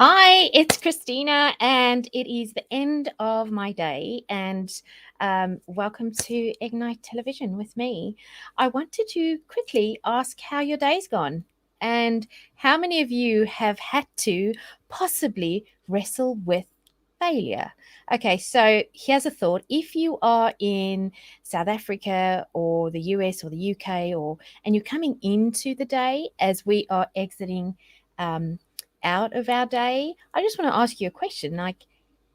Hi, it's Christina, and it is the end of my day. And welcome to Ignite Television with me. I wanted to quickly ask how your day's gone and how many of you have had to possibly wrestle with failure. Okay, so here's a thought. If you are in South Africa or the US or the UK, and you're coming into the day as we are exiting out of our day, I just want to ask you a question like,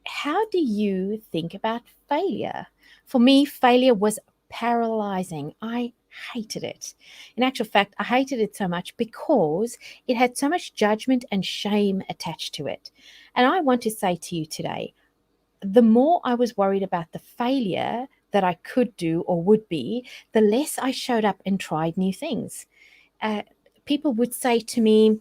how do you think about failure? For me, failure was paralyzing. I hated it. In actual fact, I hated it so much because it had so much judgment and shame attached to it. And I want to say to you today, the more I was worried about the failure that I could do or would be, the less I showed up and tried new things. uh, People would say to me,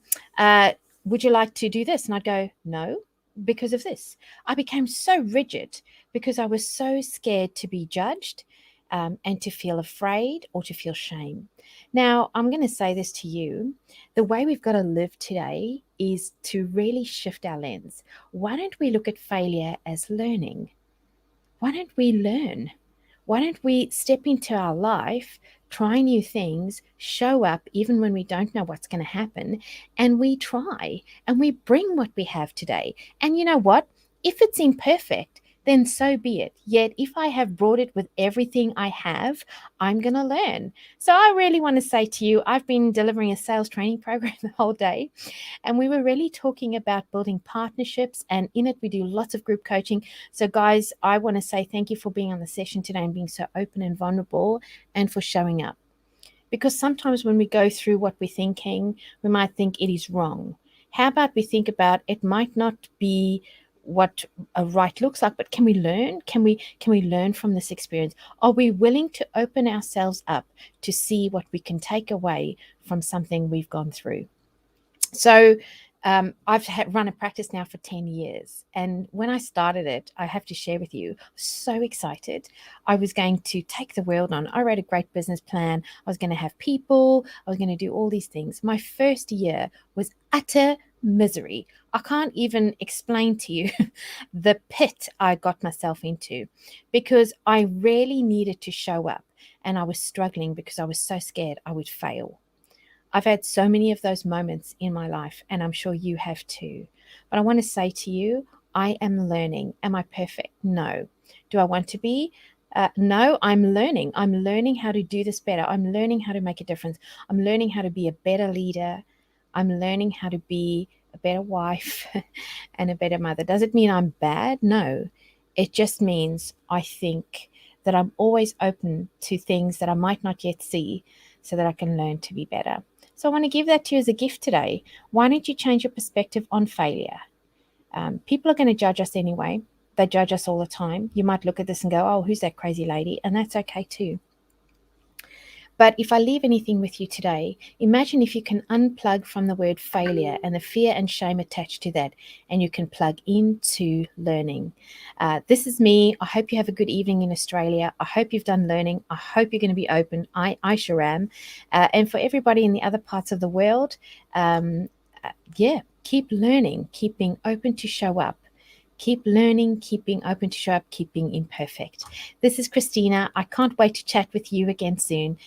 would you like to do this? And I'd go, no, because of this. I became so rigid because I was so scared to be judged, and to feel afraid or to feel shame. Now, I'm going to say this to you. The way we've got to live today is to really shift our lens. Why don't we look at failure as learning? Why don't we learn? Why don't we step into our life, try new things, show up even when we don't know what's going to happen, and we try and we bring what we have today. And you know what? If it's imperfect, then so be it. Yet, if I have brought it with everything I have, I'm going to learn. So, I really want to say to you, I've been delivering a sales training program the whole day, and we were really talking about building partnerships. And in it, we do lots of group coaching. So, guys, I want to say thank you for being on the session today and being so open and vulnerable and for showing up. Because sometimes when we go through what we're thinking, we might think it is wrong. How about we think about it might not be what a right looks like, but can we learn? Can we learn from this experience? Are we willing to open ourselves up to see what we can take away from something we've gone through? So I've run a practice now for 10 years. And when I started it, I have to share with you, so excited. I was going to take the world on. I wrote a great business plan. I was going to have people. I was going to do all these things. My first year was utter misery. I can't even explain to you the pit I got myself into because I really needed to show up. And I was struggling because I was so scared I would fail. I've had so many of those moments in my life, and I'm sure you have too. But I want to say to you, I am learning. Am I perfect? No. Do I want to be? No, I'm learning. I'm learning how to do this better. I'm learning how to make a difference. I'm learning how to be a better leader. I'm learning how to be a better wife and a better mother. Does it mean I'm bad? No. It just means I think that I'm always open to things that I might not yet see so that I can learn to be better. So I want to give that to you as a gift today. Why don't you change your perspective on failure? People are going to judge us anyway. They judge us all the time. You might look at this and go, oh, who's that crazy lady? And that's okay too. But if I leave anything with you today, imagine if you can unplug from the word failure and the fear and shame attached to that, and you can plug into learning. This is me. I hope you have a good evening in Australia. I hope you've done learning. I hope you're going to be open. I sure am. And for everybody in the other parts of the world, keep learning, keep being open to show up. Keep learning, keep being open to show up, keep being imperfect. This is Christina. I can't wait to chat with you again soon.